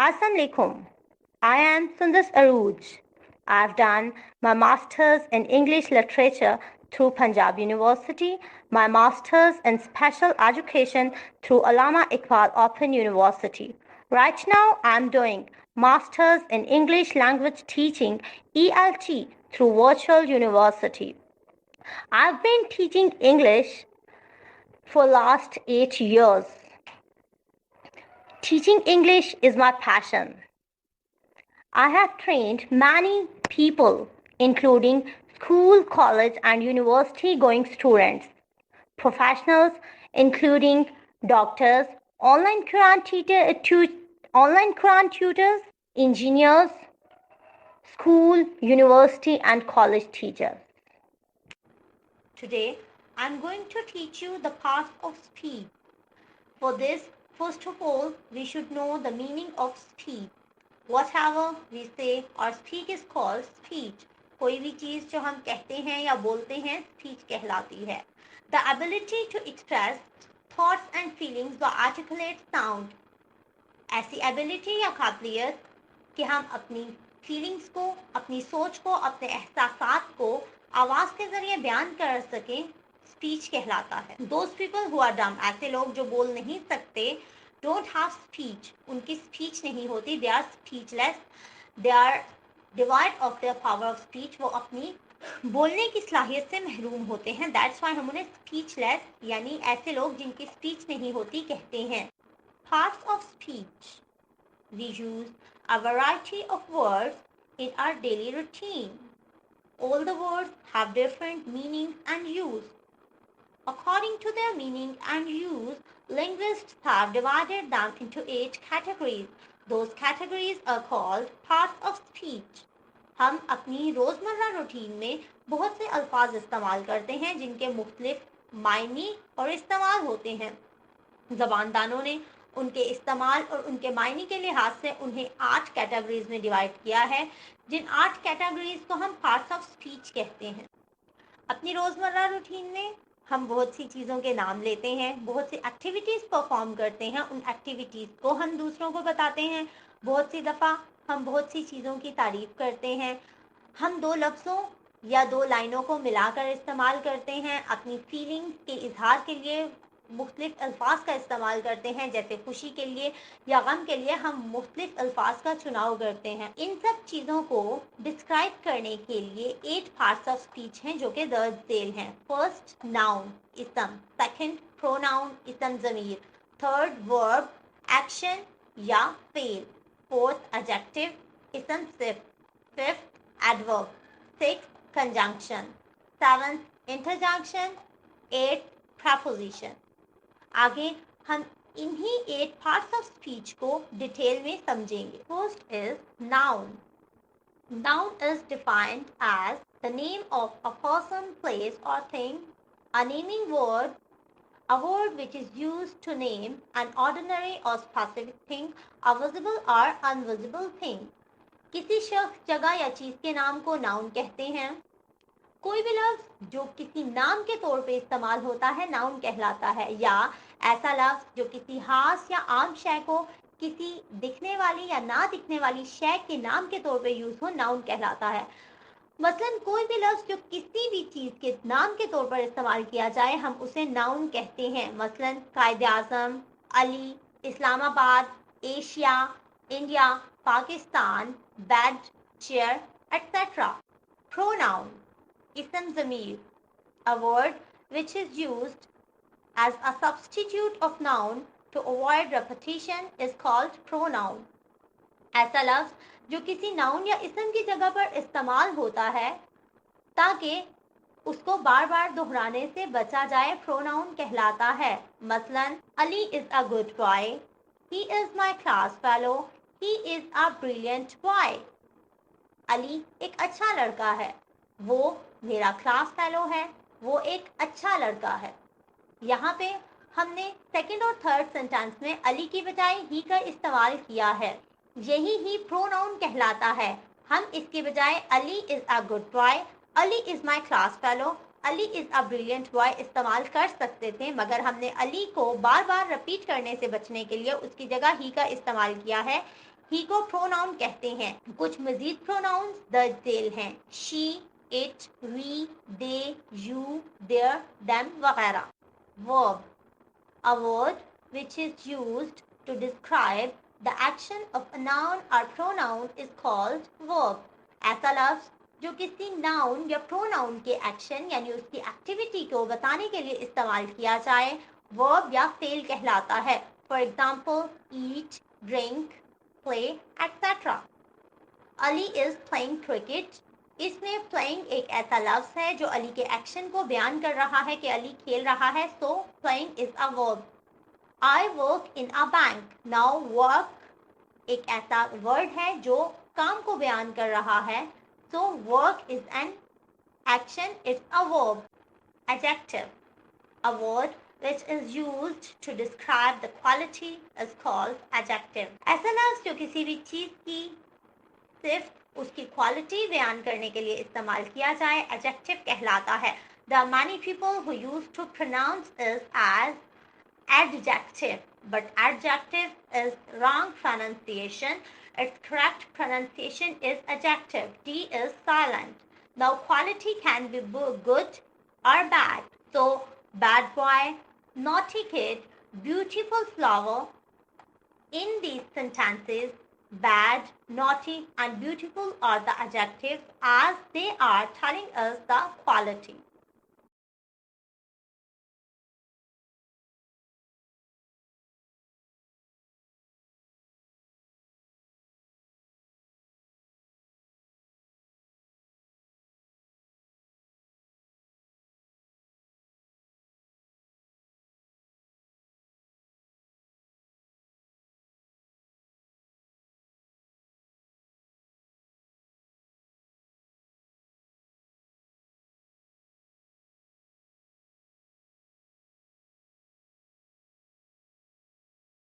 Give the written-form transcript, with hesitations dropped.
Assalamu alaikum. I am Sundas Aruj. I've done my master's in English literature through Punjab University, my master's in special education through Allama Iqbal Open University. Right now, I'm doing master's in English language teaching ELT through Virtual University. I've been teaching English for last 8 years. Teaching English is my passion. I have trained many people, including school, college, and university going students, professionals, including doctors, online Quran tutors, engineers, school, university, and college teachers. Today, I'm going to teach you the part of speech. For this, first of all, we should know the meaning of speech. Whatever we say or speak is called speech. कोई भी चीज जो हम कहते हैं या बोलते हैं speech कहलाती है. The ability to express thoughts and feelings by articulate sound. ऐसी ability या काबिलियत कि हम अपनी feelings को, अपनी सोच को, अपने एहसासात को आवाज के जरिए बयान कर सकें, speech कहलाता है. Those people who are dumb, ऐसे लोग जो बोल नहीं सकते, don't have speech. उनकी speech नहीं होती. They are speechless. They are devoid of their power of speech. वो अपनी बोलने की सलाहियत से महरूम होते हैं. That's why हम उन्हें speechless यानी ऐसे लोग जिनकी speech नहीं होती कहते हैं. Parts of speech. We use a variety of words in our daily routine. All the words have different meanings and use. According to their meaning and use, linguists have divided them into 8 categories. Those categories are called parts of speech. हम अपनी रोज़मर्रा routine में बहुत से अल्फाज इस्तेमाल करते हैं जिनके मुख्तलिफ मायने और इस्तेमाल होते हैं. ज़बानदानों ने उनके इस्तेमाल और उनके मायने के लिहाज से उन्हें 8 कैटेगरीज में डिवाइड किया है, जिन 8 कैटेगरीज को हम पार्ट्स ऑफ स्पीच कहते हैं. अपनी रोज़मर्रा रूटीन में हम बहुत सी चीज़ों के नाम लेते हैं, बहुत सी एक्टिविटीज़ परफॉर्म करते हैं, उन एक्टिविटीज़ को हम दूसरों को बताते हैं. बहुत सी दफ़ा हम बहुत सी चीज़ों की तारीफ़ करते हैं. हम 2 लफ्ज़ों या 2 लाइनों को मिलाकर इस्तेमाल करते हैं. अपनी फीलिंग्स के इजहार के लिए मुख्तलिफ अल्फाज का इस्तेमाल करते हैं. जैसे खुशी के लिए या गम के लिए हम मुख्तलिफ अल्फाज का चुनाव करते हैं. इन सब चीज़ों को डिस्क्राइब करने के लिए 8 पार्ट्स ऑफ स्पीच हैं जो कि दर्ज झेल हैं. फर्स्ट, नाउन इसम. सेकंड, प्रोनाउन इसम ज़मीर. थर्ड, वर्ब एक्शन या फेल. फोर्थ, एडजेक्टिव इसम सिर्फ. Fifth, adverb. Sixth, conjunction. Seventh, interjunction. Eighth, preposition. आगे हम इन्हीं 8 पार्ट्स ऑफ स्पीच को डिटेल में समझेंगे. First is noun. Noun is defined as the name of a person, place or thing, a naming word, a word which is used to name an ordinary or specific thing, a visible or invisible thing. किसी शख्स, जगह या चीज के नाम को noun कहते हैं. कोई भी लफ्ज जो किसी नाम के तौर पे इस्तेमाल होता है नाउन कहलाता है, या ऐसा लफ्ज जो किसी खास या आम शय को किसी दिखने वाली या ना दिखने वाली शय के नाम के तौर पे यूज हो नाउन कहलाता है. मसलन कोई भी लफ्ज जो किसी भी चीज के नाम के तौर पर इस्तेमाल किया जाए हम उसे नाउन कहते हैं. मसलन Quaid-e Azam, Ali, Islamabad, Asia, India, Pakistan, bed, chair etc. Pronoun Ism Zamir, a word which is used as a substitute of noun to avoid repetition is called pronoun. ऐसा लफ्ज जो किसी नाउन या इसम की जगह पर इस्तेमाल होता है ताकि उसको बार बार दोहराने से बचा जाए प्रोनाउन कहलाता है. मसलन Ali is a good boy, he is my class fellow, he is a brilliant boy. Ali एक अच्छा लड़का है, वो मेरा क्लास फेलो है, वो एक अच्छा लड़का है. यहाँ पे हमने सेकंड और थर्ड सेंटेंस में अली की बजाय ही का इस्तेमाल किया है. यही ही प्रोनाउन कहलाता है. हम इसके बजाय Ali is a good boy, Ali is my class fellow, Ali is a brilliant boy इस्तेमाल कर सकते थे, मगर हमने अली को बार बार रिपीट करने से बचने के लिए उसकी जगह ही का इस्तेमाल किया है. ही को प्रोनाउन कहते हैं। कुछ मजीद प्रोनाउंस दर्ज झेल हैं। She, it, we, they, you, there, them वगैरह। Verb, a word which is used to describe the action of a noun or pronoun is called verb. ऐसा लफ्ज जो किसी नाउन या प्रोनाउन के एक्शन यानी उसकी एक्टिविटी को बताने के लिए इस्तेमाल किया जाए वर्ब या फेल कहलाता है। For example eat, drink, play etcetera. Ali is playing cricket. इसमें प्लेइंग एक ऐसा लफ्ज है जो अली के एक्शन को बयान कर रहा है कि अली खेल रहा है, सो playing is a verb. I work in a bank. Now work एक ऐसा वर्ड है जो काम को बयान कर रहा है, so work is an action, it's a verb. Adjective, a word which is used to describe the quality is called adjective. ऐसा लफ्ज जो किसी भी चीज की सिर्फ उसकी क्वालिटी बयान करने के लिए इस्तेमाल किया जाए एडजेक्टिव कहलाता है। There are many people who used to pronounce it as adjective, but adjective is wrong pronunciation. Its correct pronunciation is adjective. D is silent. Now quality can be good or bad. So bad boy, naughty kid, beautiful flower. In these sentences, bad, naughty, and beautiful are the adjectives as they are telling us the quality.